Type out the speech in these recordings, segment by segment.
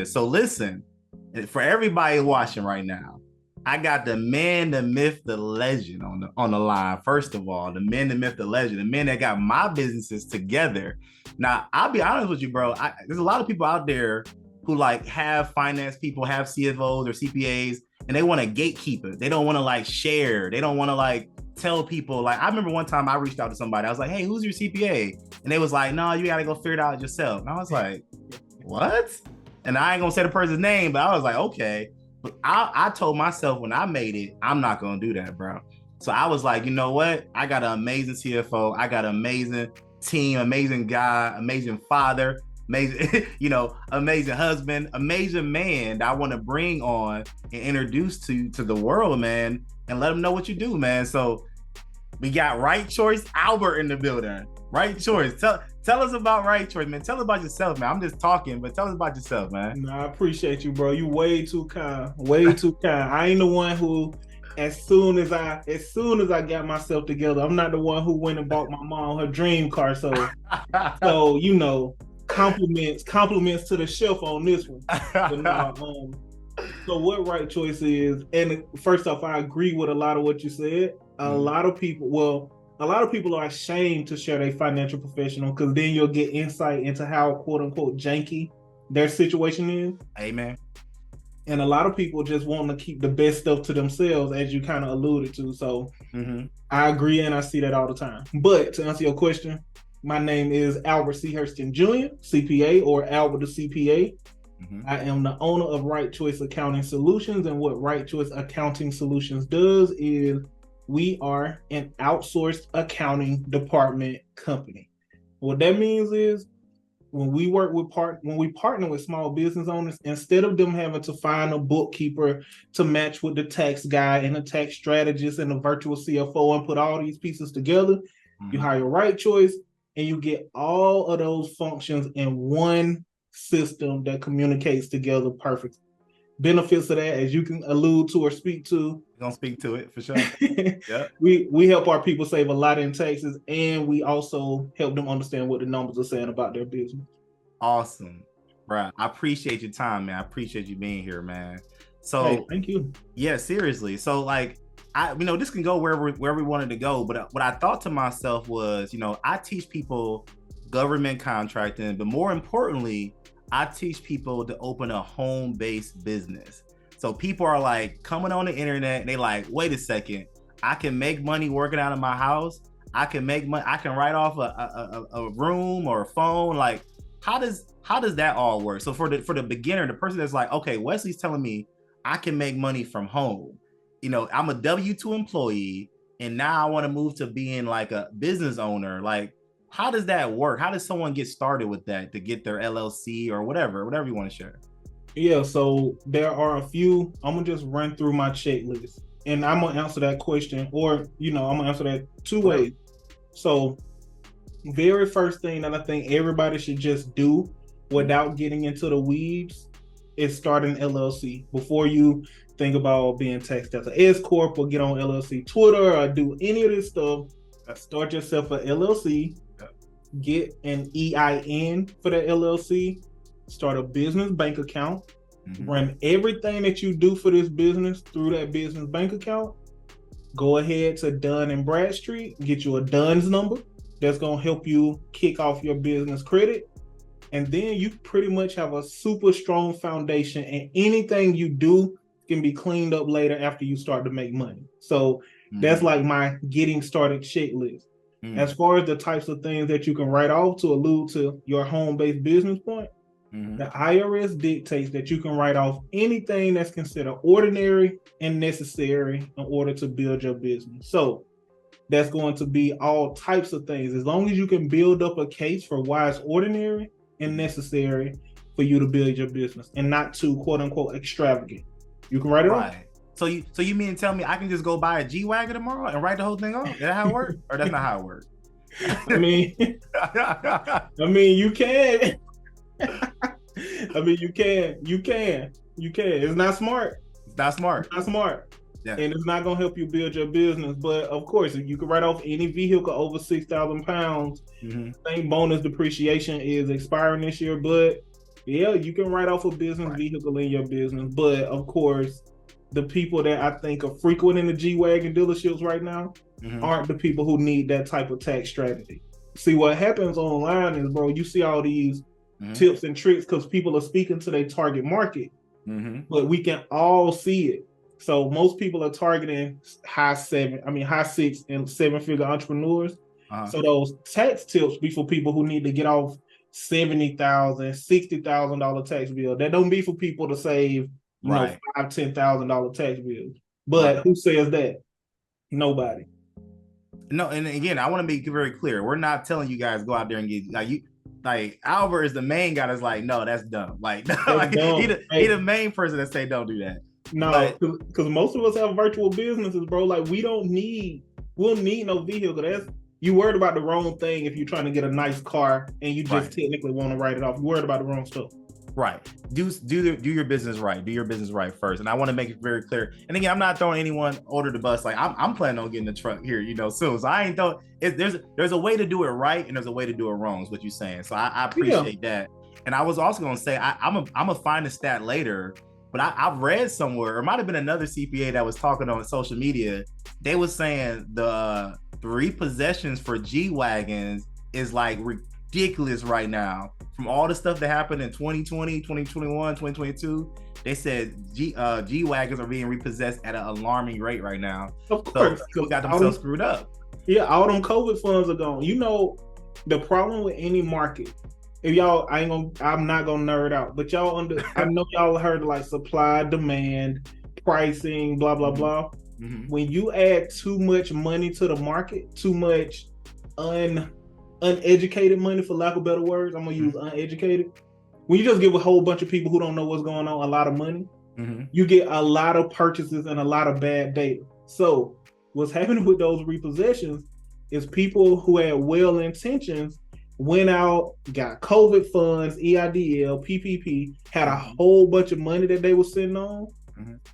So listen, for everybody watching right now, I got the man, the myth, the legend on the line. First of all, the man, the myth, the legend, the man that got my businesses together. Now, I'll be honest with you, bro. There's a lot of people out there who like have finance people, have CFOs or CPAs, and they want to gatekeep it. They don't want to like share. They don't want to like tell people. Like I remember one time I reached out to somebody. I was like, "Hey, who's your CPA?" And they was like, "No, you got to go figure it out yourself." And I was like, "What?" And I ain't gonna say the person's name, but I was like, okay. But I told myself when I made it, I'm not gonna do that, bro. So I was like, you know what? I got an amazing CFO. I got an amazing team, amazing guy, amazing father, amazing, amazing husband, amazing man that I want to bring on and introduce to the world, man, and let them know what you do, man. So we got Right Choice Albert in the building. Right Choice. Tell us about Right Choice, man. Tell us about yourself, man. I'm just talking, but tell us about yourself, man. No, I appreciate you, bro. You way too kind. Way too kind. I ain't the one who, as soon as I got myself together, I'm not the one who went and bought my mom her dream car. So compliments to the shelf on this one. So what Right Choice is, and first off, I agree with a lot of what you said. A lot of people are ashamed to share their financial professional because then you'll get insight into how quote unquote janky their situation is. Amen. And a lot of people just want to keep the best stuff to themselves, as you kind of alluded to. So I agree, and I see that all the time. But to answer your question, my name is Albert C. Hᴜston Jr., CPA, or Albert the CPA. I am the owner of Right Choice Accounting Solutions, and what Right Choice Accounting Solutions does is we are an outsourced accounting department company. What that means is when we partner with small business owners, instead of them having to find a bookkeeper to match with the tax guy and the tax strategist and the virtual CFO and put all these pieces together, you hire Right Choice and you get all of those functions in one system that communicates together perfectly. Benefits of that, as you can allude to or speak to. Gonna speak to it for sure. Yeah. We help our people save a lot in taxes, and we also help them understand what the numbers are saying about their business. Awesome, bro. I appreciate your time, man. I appreciate you being here, man. So hey, thank you. Yeah, seriously. So like, this can go wherever we wanted to go, but what I thought to myself was, I teach people government contracting, but more importantly, I teach people to open a home-based business. So people are like coming on the internet and they like, wait a second, I can make money working out of my house. I can make money. I can write off a room or a phone. Like, how does that all work? So for the beginner, the person that's like, okay, Wesley's telling me I can make money from home. I'm a W-2 employee and now I want to move to being like a business owner. Like, how does that work? How does someone get started with that to get their LLC or whatever you want to share? Yeah, so there are a few. I'm gonna just run through my checklist, and I'm gonna answer that question, or I'm gonna answer that two ways. So, very first thing that I think everybody should just do, without getting into the weeds, is start an LLC before you think about being taxed as an S corp or get on LLC Twitter or do any of this stuff. Start yourself a LLC. Get an EIN for the LLC, start a business bank account, run everything that you do for this business through that business bank account. Go ahead to Dun & Bradstreet, get you a DUNS number that's going to help you kick off your business credit. And then you pretty much have a super strong foundation, and anything you do can be cleaned up later after you start to make money. So that's like my getting started checklist. As far as the types of things that you can write off, to allude to your home-based business point, the IRS dictates that you can write off anything that's considered ordinary and necessary in order to build your business. So that's going to be all types of things. As long as you can build up a case for why it's ordinary and necessary for you to build your business and not too quote unquote extravagant, you can write it off. So you mean to tell me I can just go buy a G-Wagon tomorrow and write the whole thing off? Is that how it works? Or that's not how it works? I mean, you can. You can. It's not smart. It's not smart. Yeah. And it's not going to help you build your business. But of course, if you can write off any vehicle over 6,000 pounds, same bonus depreciation is expiring this year. But Yeah, you can write off a business vehicle in your business, but of course, the people that I think are frequenting the G-Wagon dealerships right now aren't the people who need that type of tax strategy. See, what happens online is, bro, you see all these tips and tricks because people are speaking to their target market, but we can all see it. So most people are targeting high 6 and 7-figure entrepreneurs. So those tax tips be for people who need to get off $70,000, $60,000 tax bill. That don't be for people to save, you know, $5,000-$10,000 tax bills. But who says that? Nobody. No, and again, I want to be very clear. We're not telling you guys go out there and get like Albert is the main guy that's like, no, that's dumb. Like, like he the main person that say don't do that. No, because most of us have virtual businesses, bro. Like we'll need no vehicle. You worried about the wrong thing if you're trying to get a nice car and you just technically want to write it off. You worried about the wrong stuff. Right. Do your business right. Do your business right first. And I want to make it very clear. And again, I'm not throwing anyone under the bus. Like I'm planning on getting the truck here, you know, soon. So I ain't throwing there's a way to do it right and there's a way to do it wrong, is what you're saying. So I appreciate that. And I was also gonna say I'm gonna find a stat later, but I've read somewhere, or it might have been another CPA that was talking on social media. They was saying the repossessions for G-Wagons is like ridiculous right now. From all the stuff that happened in 2020, 2021, 2022, they said G-Wagons are being repossessed at an alarming rate right now. Of course. So people got themselves screwed up. Yeah, all them COVID funds are gone. You know, the problem with any market, if y'all, I'm not gonna nerd out, but I know y'all heard like supply, demand, pricing, blah, blah, blah. When you add too much money to the market, too much uneducated money, for lack of better words, I'm gonna use uneducated. When you just give a whole bunch of people who don't know what's going on a lot of money, you get a lot of purchases and a lot of bad data. So what's happening with those repossessions is people who had well intentions went out, got COVID funds, EIDL, PPP, had a whole bunch of money that they were sitting on,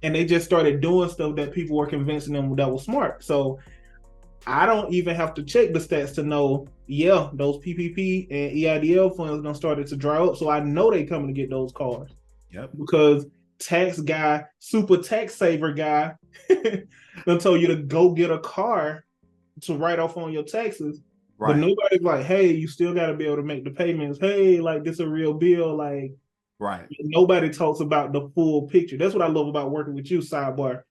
and they just started doing stuff that people were convincing them that was smart. So I don't even have to check the stats to know, those PPP and EIDL funds done started to dry up. So I know they coming to get those cars. Yep. Because tax guy, super tax saver guy, done told you to go get a car to write off on your taxes. Right. But nobody's like, hey, you still got to be able to make the payments. Hey, like this a real bill. Like, nobody talks about the full picture. That's what I love about working with you, Sidebar.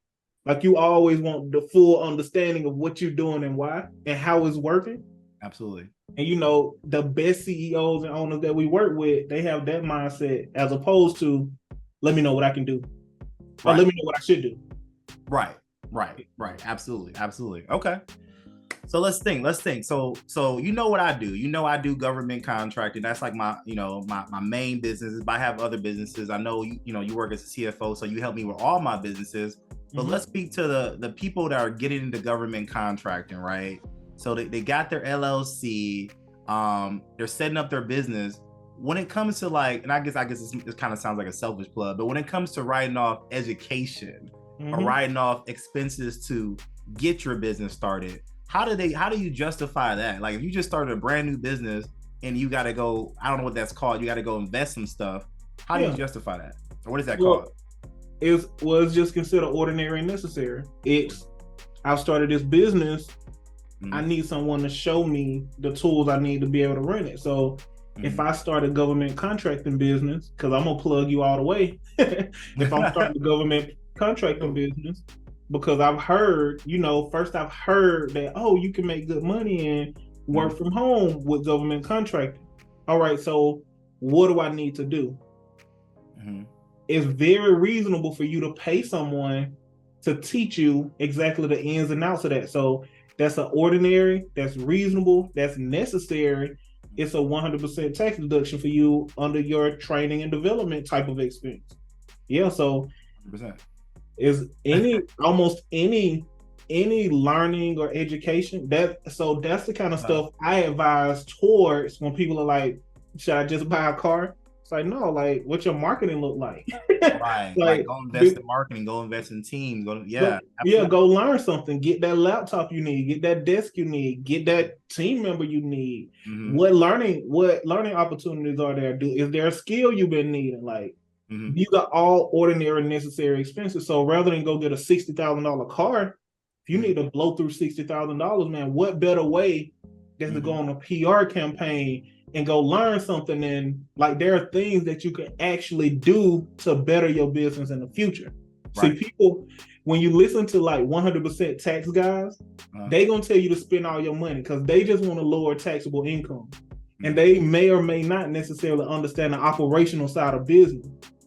Like you always want the full understanding of what you're doing and why and how it's working. Absolutely. And you know, the best CEOs and owners that we work with, they have that mindset as opposed to, let me know what I can do. Or let me know what I should do. Right. Absolutely. Okay. So let's think. So you know what I do. You know I do government contracting. That's like my main business. But I have other businesses. I know you work as a CFO, so you help me with all my businesses. But let's speak to the people that are getting into government contracting, right? So they got their LLC, they're setting up their business. When it comes to like, and I guess this kind of sounds like a selfish plug, but when it comes to writing off education or writing off expenses to get your business started, how do you justify that? Like if you just started a brand new business and you got to go, I don't know what that's called, you got to go invest some stuff. How do you justify that? Or what is that called? It's just considered ordinary and necessary. I've started this business. I need someone to show me the tools I need to be able to run it. So if I start a government contracting business, because I'm gonna plug you all the way, if I'm starting a government contracting business, because I've heard, I've heard that, you can make good money and work from home with government contracting. All right, so what do I need to do? It's very reasonable for you to pay someone to teach you exactly the ins and outs of that. So that's an ordinary, that's reasonable, that's necessary. It's a 100% tax deduction for you under your training and development type of expense. Yeah, so 100%. Is almost any learning or education, that's the kind of stuff I advise towards when people are like, should I just buy a car? It's like, no, like what your marketing look like. Right. Like Like, go invest in marketing, go invest in teams. Yeah, yeah, absolutely. go learn something. Get that laptop you need. Get that desk you need. Get that team member you need. Mm-hmm. What learning opportunities are there? Is there a skill you've been needing? Like, Mm-hmm. these are all ordinary necessary expenses. So rather than go get a $60,000 car, if you need to blow through $60,000, man, what better way than to go on a PR campaign and go learn something? And like, there are things that you can actually do to better your business in the future. Right. See, people, when you listen to like 100% tax guys, they gonna tell you to spend all your money because they just want to lower taxable income, and they may or may not necessarily understand the operational side of business.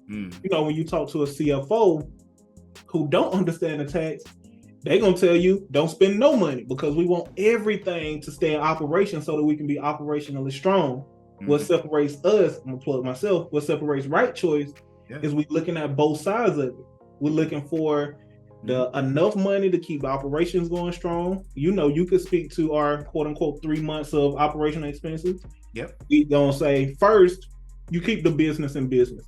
You know, when you talk to a CFO who don't understand the tax, they gonna tell you don't spend no money because we want everything to stay in operation so that we can be operationally strong. What separates us, I'm gonna plug myself, what separates Right Choice is we looking at both sides of it. We're looking for the enough money to keep operations going strong. You know, you could speak to our quote unquote 3 months of operational expenses. Yep. We gonna say first, you keep the business in business.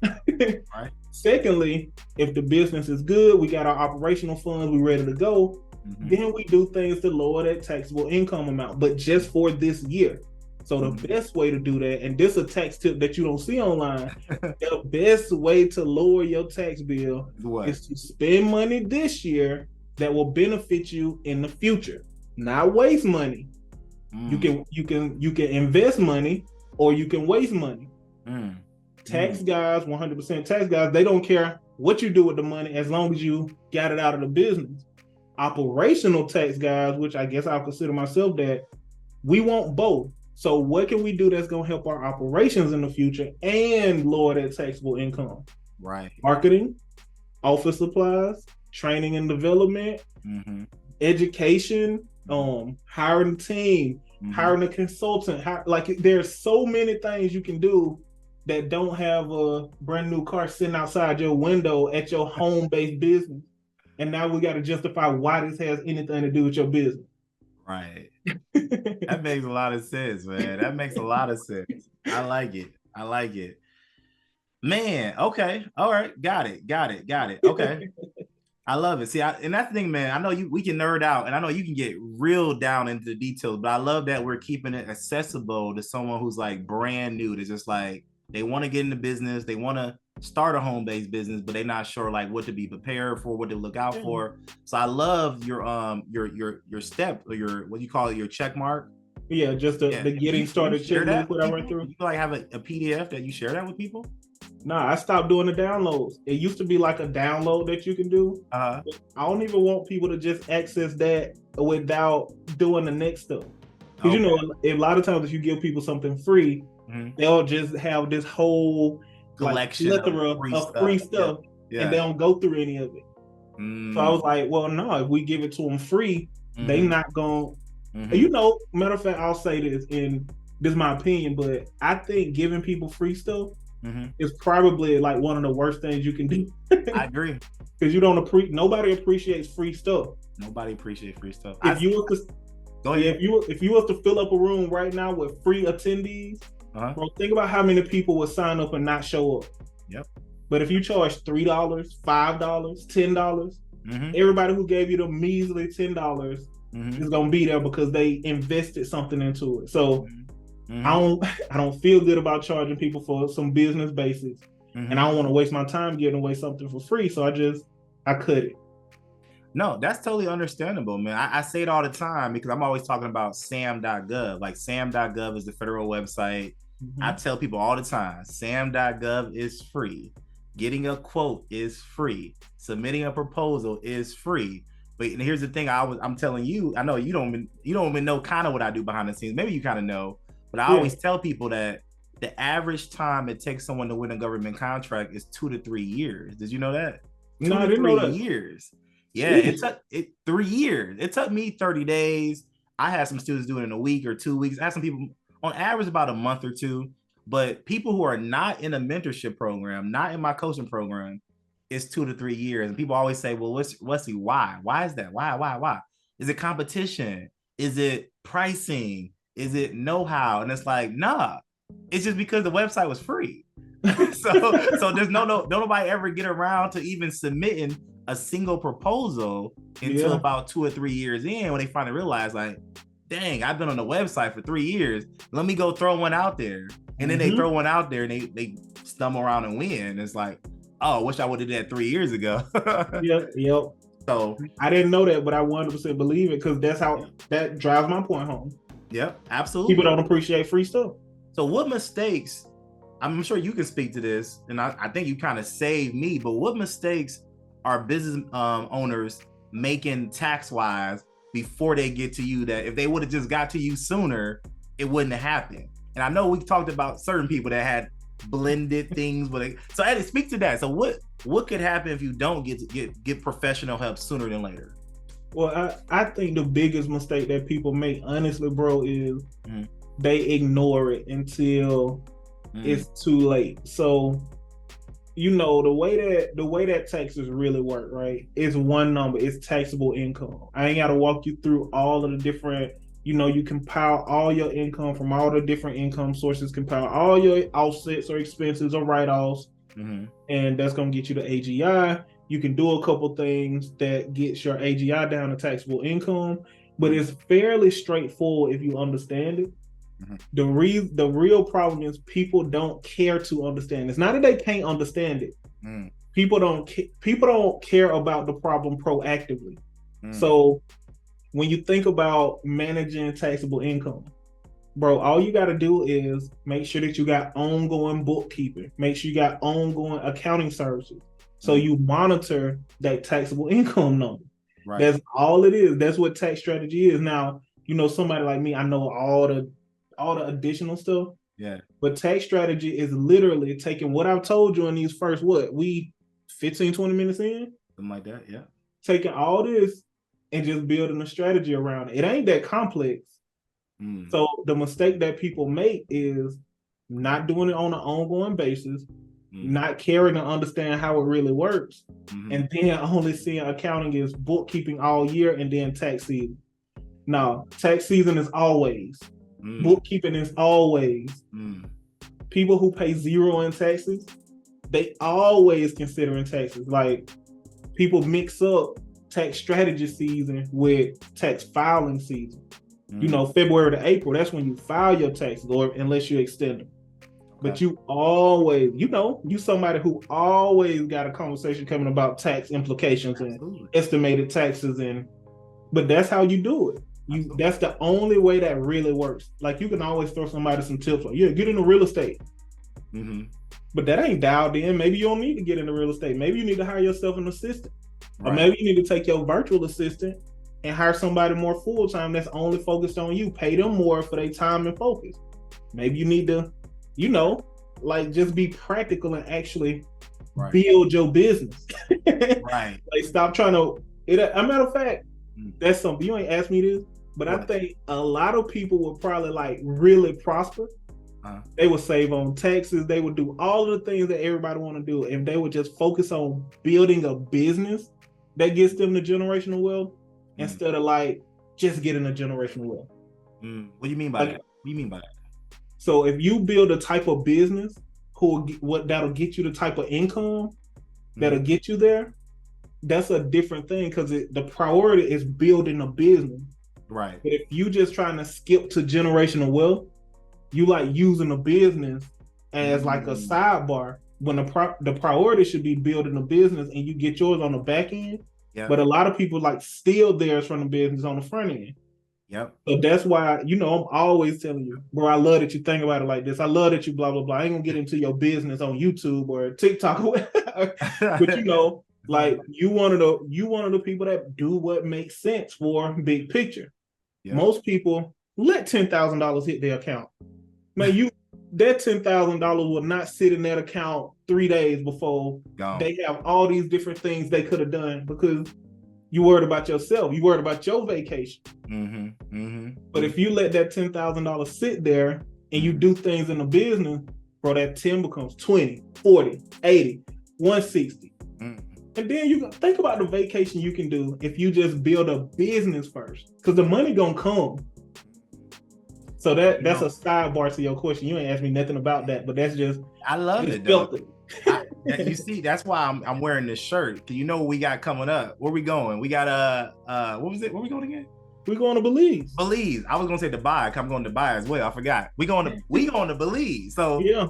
Right. Secondly, if the business is good, we got our operational funds, we ready to go. Then we do things to lower that taxable income amount, but just for this year. So the best way to do that, and this is a tax tip that you don't see online, the best way to lower your tax bill is to spend money this year that will benefit you in the future, not waste money. You can invest money or you can waste money. Tax guys, 100% tax guys, they don't care what you do with the money as long as you got it out of the business. Operational tax guys, which I guess I'll consider myself that, we want both. So what can we do that's going to help our operations in the future and lower that taxable income? Right. Marketing, office supplies, training and development, education, hiring a team, hiring a consultant. Like, there's so many things you can do that don't have a brand new car sitting outside your window at your home-based business. And now we got to justify why this has anything to do with your business. Right. That makes a lot of sense, man. That makes a lot of sense. I like it. I like it. Man, okay. All right. Got it. Okay. I love it. See, and that's the thing, man. I know we can nerd out, and I know you can get real down into the details, but I love that we're keeping it accessible to someone who's like brand new, to just like, they want to get into business, they want to start a home-based business, but they're not sure like what to be prepared for, what to look out for. So I love your step, or your, what you call it, your check mark. Yeah, just the getting started checklist that I went through. You like have a PDF that you share that with people? Nah, I stopped doing the downloads. It used to be like a download that you can do. I don't even want people to just access that without doing the next stuff. Because you know, a lot of times if you give people something free, they'll just have this whole collection of free stuff, and they don't go through any of it. So I was like, well, no, if we give it to them free, they not gonna. You know, matter of fact, I'll say this, and this is my opinion, but I think giving people free stuff is probably like one of the worst things you can do. I agree. Because you nobody appreciates free stuff. Nobody appreciates free stuff. If you was to fill up a room right now with free attendees, bro, think about how many people would sign up and not show up. Yep. But if you charge $3, $5, $10, everybody who gave you the measly $10 is gonna be there because they invested something into it. So I don't feel good about charging people for some business basics, and I don't want to waste my time giving away something for free. So I cut it. No, that's totally understandable, man. I say it all the time because I'm always talking about sam.gov. Like, sam.gov is the federal website. I tell people all the time, sam.gov is free. Getting a quote is free. Submitting a proposal is free. But here's the thing, I'm telling you, I know you don't even know kind of what I do behind the scenes. Maybe you kind of know, but I always tell people that the average time it takes someone to win a government contract is 2 to 3 years. Did you know that? No, I didn't know that. 3 years. Yeah, it took 3 years. It took me 30 days. I had some students do it in a week or 2 weeks. I had some people on average about a month or two. But people who are not in a mentorship program, not in my coaching program, it's 2 to 3 years. And people always say, well, why? Why is that? Why? Is it competition? Is it pricing? Is it know-how? And it's like, nah, it's just because the website was free. So there's don't nobody ever get around to even submitting a single proposal until about 2 or 3 years in, when they finally realize, like, dang, I've been on the website for 3 years. Let me go throw one out there. And then they throw one out there and they stumble around and win. It's like, oh, I wish I would have did that 3 years ago. Yep. So I didn't know that, but I 100% believe it, because that's how that drives my point home. Yep, absolutely. People don't appreciate free stuff. So what mistakes, I'm sure you can speak to this, and I think you kind of saved me, but what mistakes are business owners making tax-wise before they get to you, that if they would have just got to you sooner, it wouldn't have happened? And I know we talked about certain people that had blended things, but so Eddie, speak to that. So what could happen if you don't get professional help sooner than later? Well, I think the biggest mistake that people make, honestly, bro, is they ignore it until it's too late. So, you know, the way that taxes really work, right? It's one number. It's taxable income. I ain't got to walk you through all of the different, you know, you compile all your income from all the different income sources, compile all your offsets or expenses or write-offs, and that's going to get you the AGI. You can do a couple things that gets your AGI down to taxable income, but it's fairly straightforward if you understand it. The real problem is people don't care to understand. It's not that they can't understand it. People don't care about the problem proactively. So when you think about managing taxable income, bro, all you got to do is make sure that you got ongoing bookkeeping. Make sure you got ongoing accounting services. So you monitor that taxable income number. Right. That's all it is. That's what tax strategy is. Now, you know, somebody like me, I know all the additional stuff. Yeah. But tax strategy is literally taking what I've told you in these first 15, 20 minutes in? Something like that, yeah. Taking all this and just building a strategy around it. It ain't that complex. So the mistake that people make is not doing it on an ongoing basis, not caring to understand how it really works, and then only seeing accounting is bookkeeping all year and then tax season. No, tax season is always. Bookkeeping is always. People who pay zero in taxes, they always considering taxes. Like, people mix up tax strategy season with tax filing season. You know, February to April, that's when you file your taxes, or unless you extend them. But you always, you know, you somebody who always got a conversation coming about tax implications and estimated taxes, but that's how you do it. That's the only way that really works. Like, you can always throw somebody some tips like, get into real estate. But that ain't dialed in. Maybe you don't need to get into real estate. Maybe you need to hire yourself an assistant. Or maybe you need to take your virtual assistant and hire somebody more full-time that's only focused on you. Pay them more for their time and focus. Maybe you need to, you know, like, just be practical and actually build your business. Like, stop trying to, a matter of fact, that's something, you ain't asked me this, but I think a lot of people would probably, like, really prosper. They would save on taxes. They would do all of the things that everybody want to do if they would just focus on building a business that gets them the generational wealth instead of, like, just getting a generational wealth. What do you mean by that? What do you mean by that? So if you build a type of business that'll get you the type of income that'll get you there, that's a different thing, because the priority is building a business. Right. But if you just trying to skip to generational wealth, you like using a business as like a sidebar, when the priority should be building a business, and you get yours on the back end. But a lot of people like steal theirs from the business on the front end. So that's why, you know, I'm always telling you, bro, I love that you think about it like this. I love that you blah, blah, blah. I ain't gonna get into your business on YouTube or TikTok or whatever. But, you know, like, you one of the people that do what makes sense for big picture. Most people let $10,000 hit their account. Man, that $10,000 will not sit in that account 3 days before they have all these different things they could have done, because you worried about yourself. You worried about your vacation. But if you let that $10,000 sit there and you do things in the business, bro, that 10 becomes 20, 40, 80, 160. And then you think about the vacation you can do if you just build a business first, because the money gonna come. So that's a sidebar to your question. You ain't asked me nothing about that, but that's just I love it though. You see, that's why I'm wearing this shirt. Cause you know what we got coming up. Where we going? We got what was it? Where we going again? We going to Belize. Belize. I was gonna say Dubai. I'm going to Dubai as well. I forgot. We going to Belize. So yeah.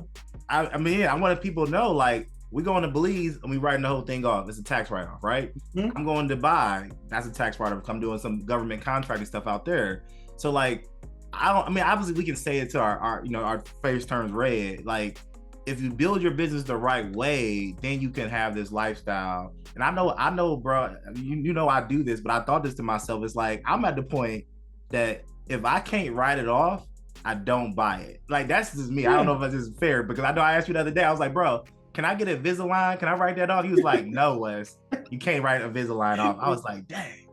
I mean, I wanted people to know, like, we going to Belize and we writing the whole thing off. It's a tax write-off, right? Mm-hmm. I'm going to Dubai. That's a tax write-off. I'm doing some government contracting stuff out there. So like, obviously we can say it to our face turns red. Like, if you build your business the right way, then you can have this lifestyle. And I know, bro, you know, I do this, but I thought this to myself. It's like, I'm at the point that if I can't write it off, I don't buy it. Like, that's just me. Yeah. I don't know if that's just fair, because I know I asked you the other day, I was like, bro, can I get a Invisalign? Can I write that off? He was like, no, Wes, you can't write a Invisalign off. I was like, dang.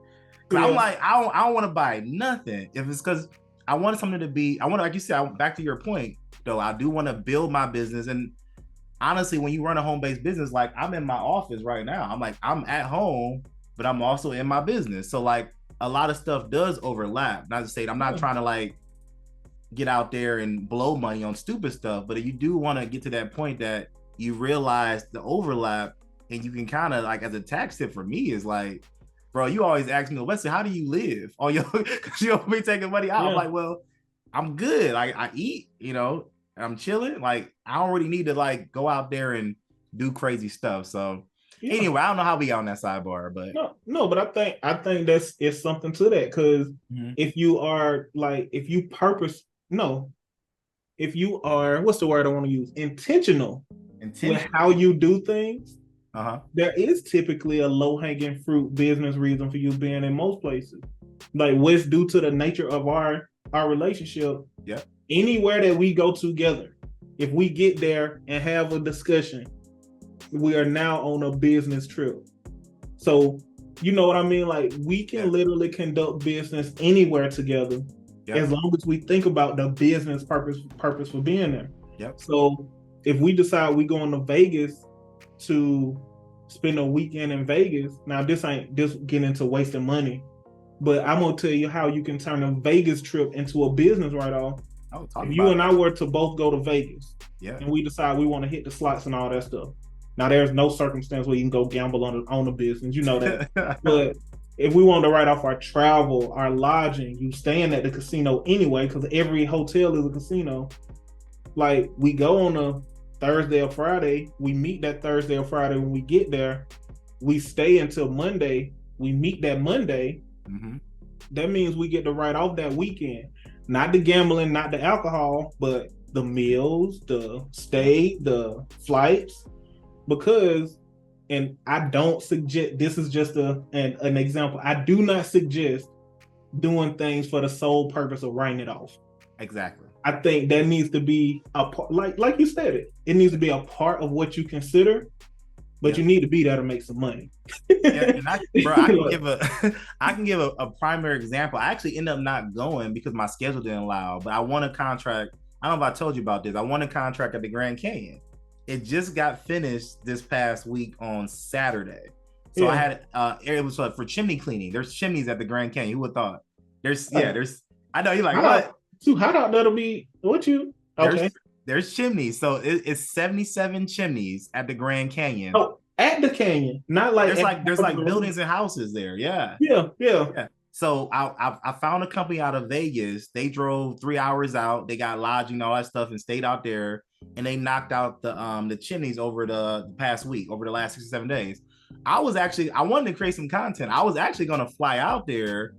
Yeah. I'm like, I don't want to buy nothing. If it's because I want something to be, like you said, back to your point, though, I do want to build my business. And honestly, when you run a home-based business, like, I'm in my office right now. I'm at home, but I'm also in my business. So like, a lot of stuff does overlap. Not to say I'm not trying to like get out there and blow money on stupid stuff, but you do want to get to that point that you realize the overlap, and you can kind of, like, as a tax tip for me is like, bro, you always ask me, Wesley, how do you live? Oh, because you don't be taking money out. Yeah. I'm like, well, I'm good. I eat, I'm chilling. Like, I don't really need to like go out there and do crazy stuff. So anyway, I don't know how we got on that sidebar, but no, but I think it's something to that, because if you are like, if you are, what's the word I want to use? Intentional with how you do things. There is typically a low-hanging fruit business reason for you being in most places. Like, what's due to the nature of our relationship. Yeah. Anywhere that we go together, if we get there and have a discussion, we are now on a business trip. So, you know what I mean? Like, we can literally conduct business anywhere together, as long as we think about the business purpose for being there. Yep. So if we decide we're going to Vegas to spend a weekend in Vegas, now this ain't just getting into wasting money, but I'm gonna tell you how you can turn a Vegas trip into a business write-off. If you and I were to both go to Vegas, and we decide we want to hit the slots and all that stuff. Now, there's no circumstance where you can go gamble on a business, you know that. But if we want to write off our travel, our lodging, you staying at the casino anyway, because every hotel is a casino. Like, we go on a Thursday or Friday, we meet that Thursday or Friday. When we get there, we stay until Monday, we meet that Monday. That means we get to write off that weekend. Not the gambling, not the alcohol, but the meals, the stay, the flights. Because, and I don't suggest, this is just an example, I do not suggest doing things for the sole purpose of writing it off. Exactly. I think that needs to be a part, like you said it needs to be a part of what you consider, but you need to be there to make some money. And I can give a primary example. I actually ended up not going because my schedule didn't allow, but I won a contract. I don't know if I told you about this. I won a contract at the Grand Canyon. It just got finished this past week on Saturday. So I had it was for chimney cleaning. There's chimneys at the Grand Canyon. Who would thought? There's I know you're like, what? Too hot out there to be what you okay. There's chimneys. So it's 77 chimneys at the Grand Canyon. Oh, at the canyon. Not like there's like buildings and houses there. Yeah. So I found a company out of Vegas. They drove 3 hours out. They got lodging and all that stuff and stayed out there. And they knocked out the chimneys over the past week, over the last 6 or 7 days. I wanted to create some content. I was actually going to fly out there,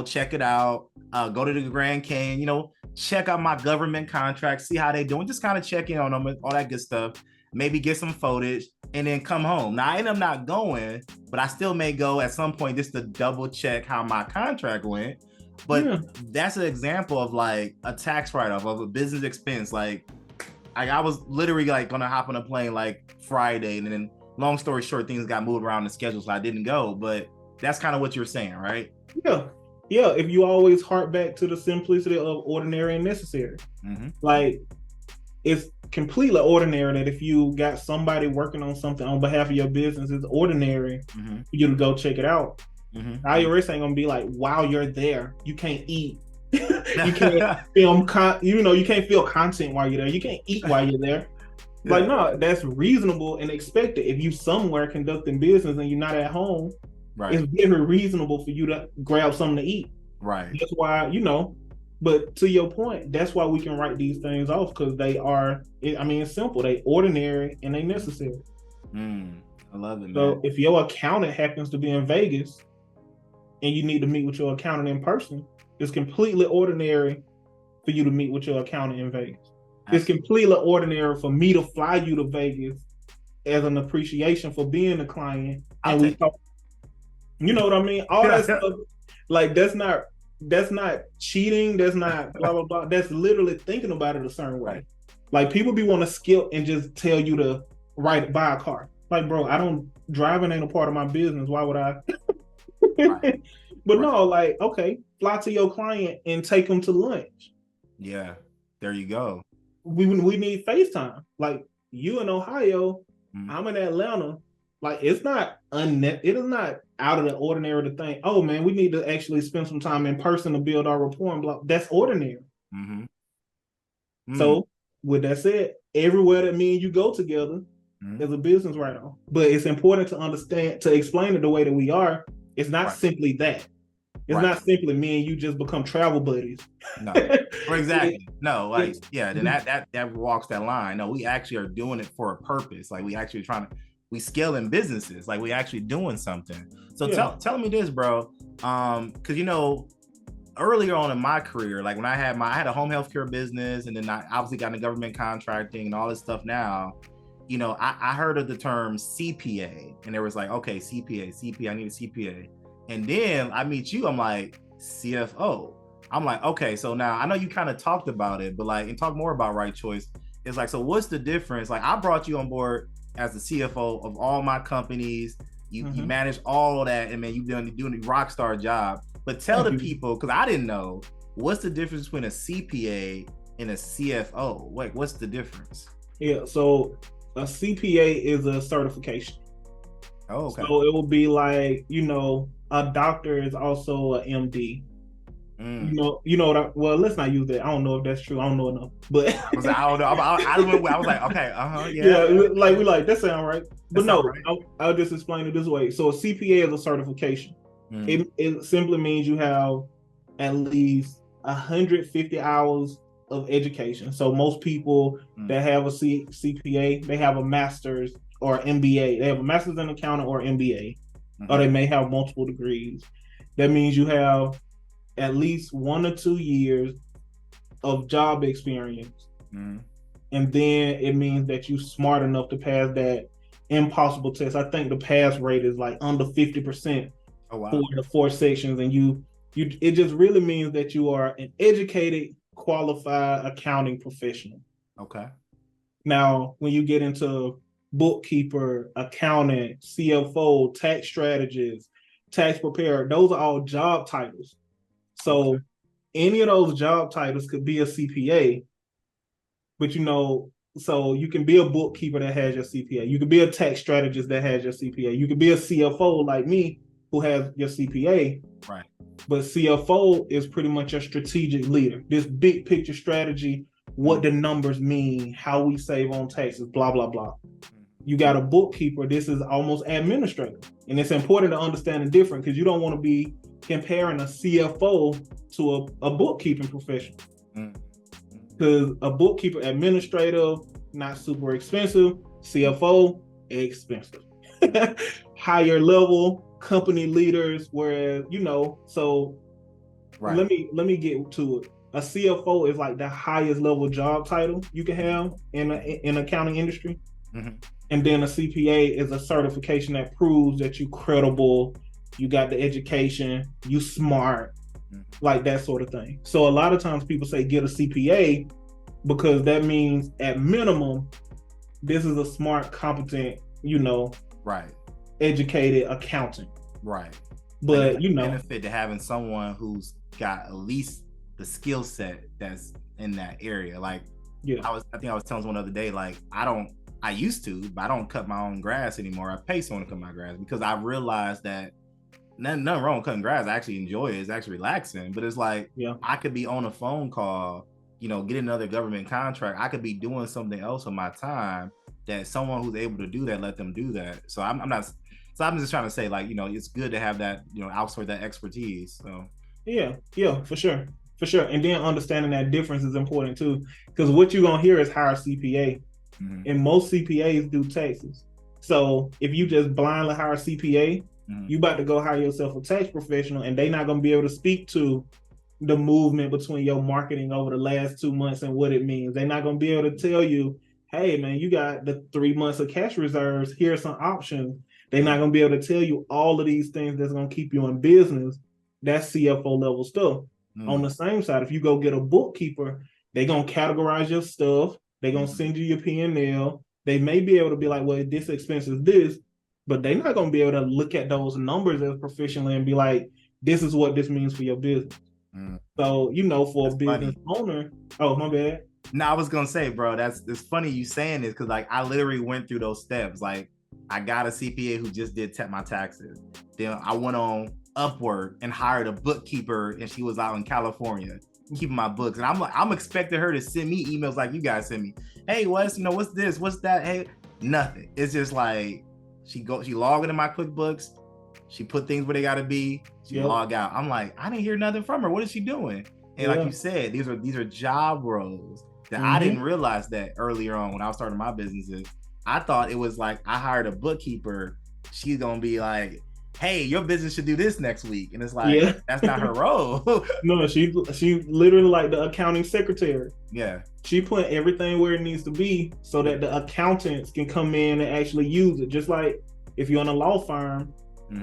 check it out, go to the Grand Canyon, check out my government contracts, see how they doing, just kind of check in on them, all that good stuff, maybe get some footage and then come home. Now, I end up not going, but I still may go at some point just to double check how my contract went. But that's an example of like a tax write-off of a business expense. Like I was literally like gonna hop on a plane like Friday, and then long story short, things got moved around the schedule, so I didn't go. But that's kind of what you're saying, right? Yeah, if you always hark back to the simplicity of ordinary and necessary. Like, it's completely ordinary that if you got somebody working on something on behalf of your business, it's ordinary for you to go check it out. IRS ain't gonna be like, while you're there, you can't eat You can't film you can't feel content while you're there. You can't eat while you're there. Like, no, that's reasonable and expected. If you somewhere conducting business and you're not at home, it's very reasonable for you to grab something to eat. Right. That's why, but to your point, that's why we can write these things off, because they are, it's simple. They ordinary and they necessary. I love it, man. So if your accountant happens to be in Vegas and you need to meet with your accountant in person, it's completely ordinary for you to meet with your accountant in Vegas. It's completely ordinary for me to fly you to Vegas as an appreciation for being a client. And we talk, you know what I mean? All that stuff, like that's not cheating. That's not blah, blah, blah. That's literally thinking about it a certain way. Like people be want to skip and just tell you to buy a car. Like, bro, driving ain't a part of my business. Why would I? But no, like, okay, fly to your client and take them to lunch. Yeah, there you go. We need FaceTime. Like, you in Ohio, I'm in Atlanta. Like, it is not out of the ordinary to think, oh man, we need to actually spend some time in person to build our rapport and blah. That's ordinary. So with that said, everywhere that me and you go together, there's a business write-off. But it's important to understand, to explain it the way that we are. It's not simply that. It's not simply me and you just become travel buddies. No, exactly. No, like, yeah, then that walks that line. No, we actually are doing it for a purpose. Like we actually we scaling businesses. Like we actually doing something. So tell me this, bro. Cause earlier on in my career, like when I had a home healthcare business, and then I obviously got into government contracting and all this stuff now. I heard of the term CPA, and there was like, okay, CPA, I need a CPA. And then I meet you, I'm like, CFO. I'm like, okay, so now I know you kind of talked about it, but like, and talk more about Right Choice. It's like, so what's the difference? Like I brought you on board as the CFO of all my companies. You manage all of that, and man, you've been doing a rock star job. But tell the people, because I didn't know, what's the difference between a CPA and a CFO? Like, what's the difference? Yeah, so a CPA is a certification. Oh, okay. So it will be like, a doctor is also an MD. Well, let's not use that. I don't know if that's true. I don't know enough. But I don't know. I was like, okay, yeah. We like that sound right. But no, right. I'll just explain it this way. So a CPA is a certification. It simply means you have at least 150 hours of education. So most people that have a CPA, they have a master's or MBA. They have a master's in accounting or MBA, or they may have multiple degrees. That means you have at least 1 or 2 years of job experience. And then it means that you're smart enough to pass that impossible test. I think the pass rate is like under 50% for the 4 sections. And it just really means that you are an educated, qualified accounting professional. Okay. Now, when you get into bookkeeper, accountant, CFO, tax strategist, tax preparer, those are all job titles. So any of those job titles could be a CPA, but so you can be a bookkeeper that has your CPA. You could be a tax strategist that has your CPA. You could be a CFO like me who has your CPA. Right. But CFO is pretty much a strategic leader. This big picture strategy, what the numbers mean, how we save on taxes, blah, blah, blah. You got a bookkeeper. This is almost administrative. And it's important to understand the difference, because you don't want to be comparing a CFO to a bookkeeping professional. Because a bookkeeper, administrative, not super expensive. CFO, expensive. Higher level company leaders, whereas, so let me get to it. A CFO is like the highest level job title you can have in accounting industry. And then a CPA is a certification that proves that you're credible, you got the education, you smart, like that sort of thing. So a lot of times people say get a CPA because that means at minimum, this is a smart, competent, educated accountant. Right. But like benefit to having someone who's got at least the skill set that's in that area. Like I think I was telling someone the other day, like I used to, but I don't cut my own grass anymore. I pay someone to cut my grass because I realized that nothing wrong with cutting grass. I actually enjoy it. It's actually relaxing. But it's like, Yeah. I could be on a phone call, get another government contract. I could be doing something else with my time that someone who's able to do that, let them do that. So I'm not. So I'm just trying to say, like, it's good to have that, outsource that expertise. So Yeah, for sure. For sure. And then understanding that difference is important too. Because what you're gonna hear is hire CPA. mm-hmm. And most CPAs do taxes. So if you just blindly hire a CPA, you about to go hire yourself a tax professional, and they're not gonna be able to speak to the movement between your marketing over the last 2 months and what it means. They're not gonna be able to tell you, hey man, you got the 3 months of cash reserves, here's some options. They're not gonna be able to tell you all of these things that's gonna keep you in business. That's CFO level stuff. On the same side, if you go get a bookkeeper, they're gonna categorize your stuff. They're gonna send you your P&L. They may be able to be like, well, this expense is this, but they're not gonna be able to look at those numbers as proficiently and be like, this is what this means for your business. So, for That's a business owner, oh, my bad. No, I was gonna say, bro, it's funny you saying this, because like I literally went through those steps. Like, I got a CPA who just did my taxes. Then I went on Upwork and hired a bookkeeper, and she was out in California keeping my books. And I'm expecting her to send me emails like you guys send me. Hey, Wes, what's this? What's that? Hey, nothing. It's just like she log into my QuickBooks, she put things where they gotta be, she log out. I'm like, I didn't hear nothing from her. What is she doing? And like you said, these are job roles that I didn't realize that earlier on when I was starting my businesses. I thought it was like, I hired a bookkeeper, she's gonna be like, hey, your business should do this next week. And it's like, that's not her role. No, she literally like the accounting secretary. Yeah. She put everything where it needs to be so that the accountants can come in and actually use it. Just like if you're in a law firm,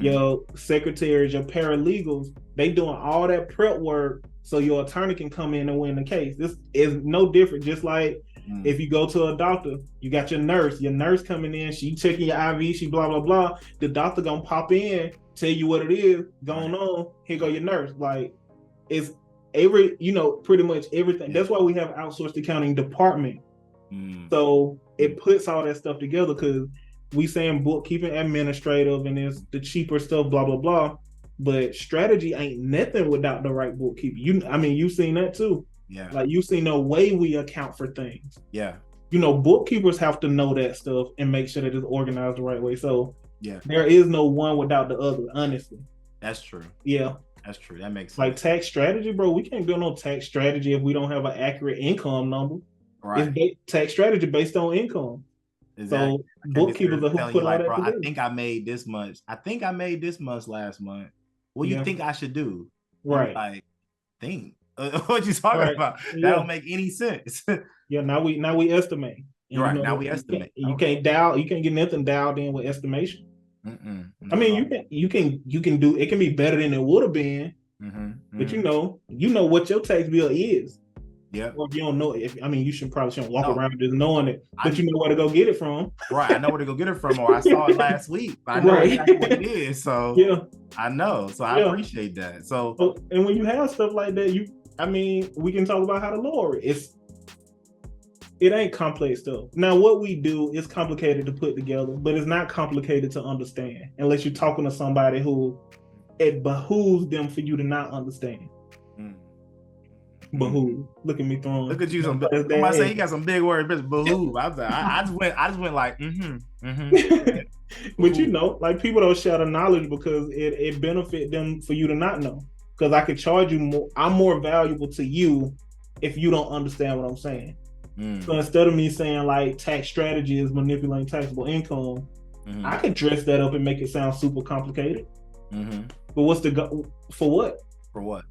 your secretaries, your paralegals, they doing all that prep work so your attorney can come in and win the case. This is no different. Just like if you go to a doctor, you got your nurse coming in, she checking your IV, she blah, blah, blah. The doctor gonna pop in, tell you what it is going on. Here go your nurse. Like, it's pretty much everything. That's why we have outsourced accounting department. So it puts all that stuff together, because we saying bookkeeping administrative and it's the cheaper stuff, blah, blah, blah. But strategy ain't nothing without the right bookkeeping. You've seen that too. Yeah. Like, you see the way we account for things. Yeah. Bookkeepers have to know that stuff and make sure that it's organized the right way. So yeah, there is no one without the other, honestly. That's true. Yeah. That's true. That makes sense. Like tax strategy, bro, we can't build no tax strategy if we don't have an accurate income number. Right. It's tax strategy based on income. Exactly. So bookkeepers are who put all that bro, together. I think I made this much last month. What do you think I should do? Right. Like, think. What you talking about? That don't make any sense. Yeah, now we estimate. And right. Now we estimate. You can't get nothing dialed in with estimation. I mean, you can do it, can be better than it would have been. But you know what your tax bill is. Yeah. Or if you don't know it, you shouldn't walk around just knowing it, but you know where to go get it from. Right. I know where to go get it from, or I saw it last week. I know exactly what it is. So yeah, I know. So I appreciate that. So and when you have stuff like that, we can talk about how to lower it. It ain't complex stuff. Now, what we do is complicated to put together, but it's not complicated to understand unless you're talking to somebody who it behooves them for you to not understand. Behoove. Look at me throwing. Look at you. Somebody say you got some big words, but behoove. I just went like, But like, people don't share the knowledge because it benefit them for you to not know. Because I could charge you more. I'm more valuable to you if you don't understand what I'm saying. So instead of me saying like tax strategy is manipulating taxable income, I could dress that up and make it sound super complicated. But what's for what? For what?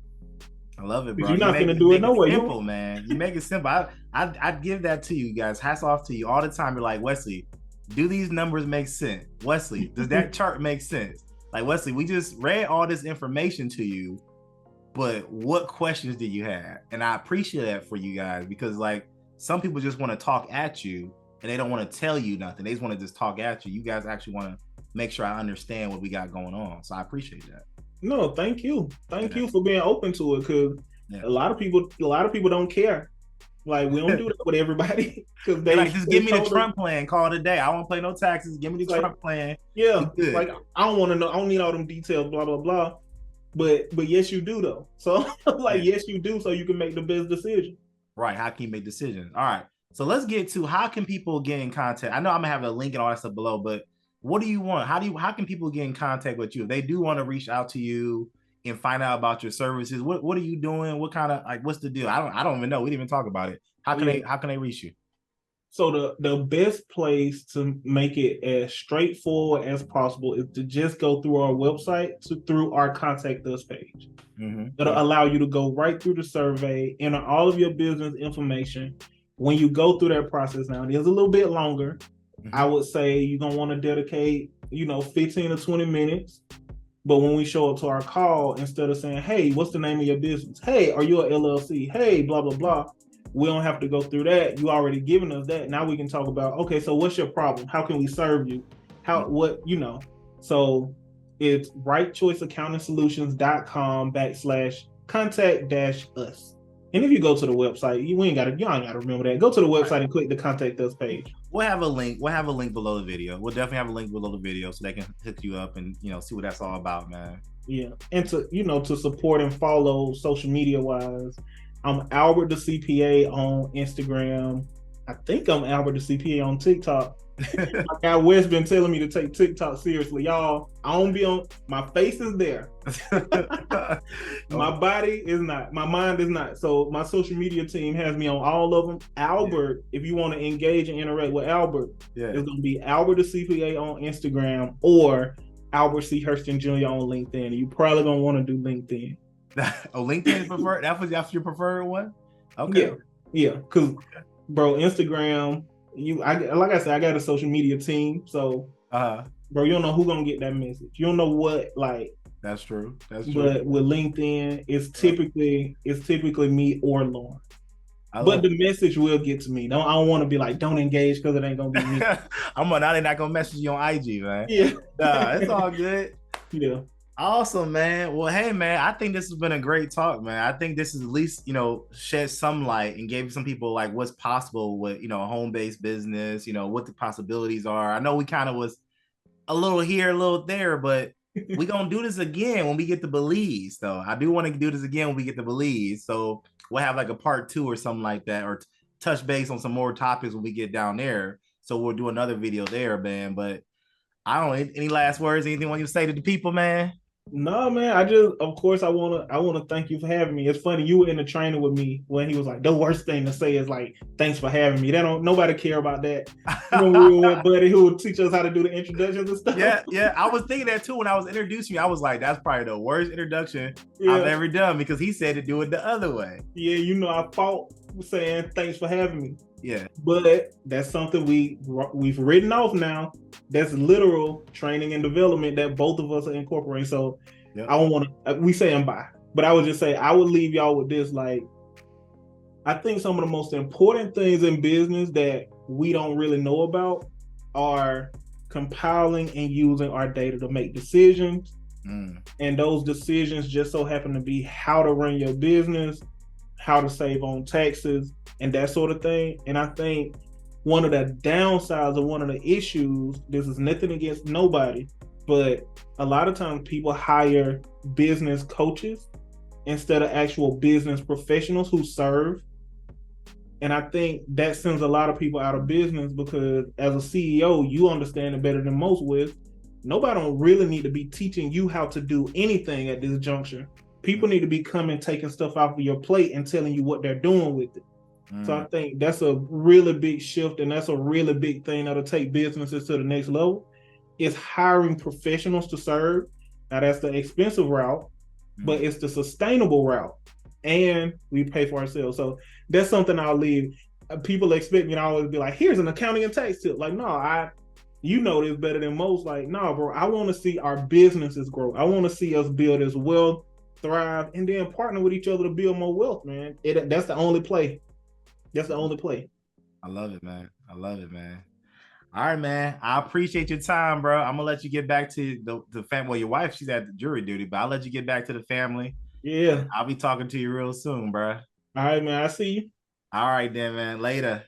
I love it, bro. You're not going to do it no way. Simple, man. You make it simple. I'd give that to you guys. Hats off to you all the time. You're like, Wesley, do these numbers make sense? Wesley, does that chart make sense? Like, Wesley, we just read all this information to you, but what questions do you have? And I appreciate that for you guys, because like, some people just want to talk at you and they don't want to tell you nothing. They just want to just talk at you. You guys actually want to make sure I understand what we got going on. So I appreciate that. No, thank you. Thank you for being open to it, because a lot of people don't care. Like we don't do that with everybody because They like, just give me the told us, Trump plan. Call it a day. I won't pay no taxes. Give me the like, Trump plan. yeah, We good. like I don't want to know. I don't need all them details. Blah blah blah. But yes, you do though. So like Yeah. yes, you do. So you can make the best decision. Right. How can you make decisions? All right. So let's get to how can people get in contact? I know I'm gonna have a link and all that stuff below, but what do you want? How can people get in contact with you? If they do want to reach out to you and find out about your services, what are you doing? What kind of, like, what's the deal? I don't even know. We didn't even talk about it. How can they reach you? So the best place to make it as straightforward as possible is to just go through our website through our contact us page. It'll allow you to go right through the survey, enter all of your business information. When you go through that process, now it is a little bit longer. I would say you're gonna want to dedicate, 15 to 20 minutes. But when we show up to our call, instead of saying, "Hey, what's the name of your business? Hey, are you a LLC? Hey, blah blah blah," we don't have to go through that. You already given us that. Now we can talk about, okay, so what's your problem? How can we serve you? So it's rightchoiceaccountingsolutions.com/contact-us. And if you go to the website, you ain't gotta remember that. Go to the website and click the contact us page. We'll have a link. We'll have a link below the video. We'll definitely have a link below the video so they can hook you up and see what that's all about, man. Yeah. And to support and follow social media wise, I'm Albert the CPA on Instagram. I think I'm Albert the CPA on TikTok. My guy Wes been telling me to take TikTok seriously, y'all. I don't be on. My face is there. My body is not. My mind is not. So my social media team has me on all of them. Albert, if you want to engage and interact with Albert, it's gonna be Albert the CPA on Instagram or Albert C. Hᴜston Jr. on LinkedIn. You probably gonna want to do LinkedIn. Oh, LinkedIn is preferred. That's your preferred one. Okay. Yeah. Because, bro, Instagram. Like I said, I got a social media team, so bro, you don't know who's gonna get that message. You don't know what, like. That's true. But with LinkedIn, it's typically me or Lauren. But the message will get to me. I don't want to be like, don't engage because it ain't gonna be me. They're not gonna message you on IG, man. Yeah, it's all good. Yeah. Awesome, man. Well, hey, man, I think this has been a great talk, man. I think this is at least, shed some light and gave some people like what's possible with, home-based business, what the possibilities are. I know we kind of was a little here, a little there, but we're going to do this again when we get to Belize, though. I do want to do this again when we get to Belize. So we'll have like a part 2 or something like that, or touch base on some more topics when we get down there. So we'll do another video there, man. But I don't know, any last words, anything you want to say to the people, man? No, man. I want to thank you for having me. It's funny, you were in the training with me when he was like, the worst thing to say is like, thanks for having me. Nobody care about that. We were buddy who would teach us how to do the introductions and stuff. Yeah. I was thinking that too when I was introducing you. I was like, that's probably the worst introduction I've ever done, because he said to do it the other way. Yeah, I fought saying thanks for having me. Yeah, but that's something we've written off now. That's literal training and development that both of us are incorporating. So I don't want to. We say I'm by, but I would just say I would leave y'all with this. Like, I think some of the most important things in business that we don't really know about are compiling and using our data to make decisions. And those decisions just so happen to be how to run your business, how to save on taxes, and that sort of thing. And I think one of the downsides or one of the issues, this is nothing against nobody, but a lot of times people hire business coaches instead of actual business professionals who serve. And I think that sends a lot of people out of business, because as a CEO, you understand it better than most with, nobody don't really need to be teaching you how to do anything at this juncture. People need to be coming, taking stuff off of your plate and telling you what they're doing with it. So I think that's a really big shift, and that's a really big thing that'll take businesses to the next level, is hiring professionals to serve. Now that's the expensive route, but it's the sustainable route, and we pay for ourselves. So that's something I'll leave. People expect me to always be like, here's an accounting and tax tip. Like, no, you know this better than most. Like, no, bro, I want to see our businesses grow. I want to see us build as wealth, thrive, and then partner with each other to build more wealth, man. That's the only play. That's the only play. I love it, man. All right, man. I appreciate your time, bro. I'm gonna let you get back to the family. Well, your wife, she's at the jury duty, but I'll let you get back to the family. Yeah. I'll be talking to you real soon, bro. All right, man. I see you. All right then, man. Later.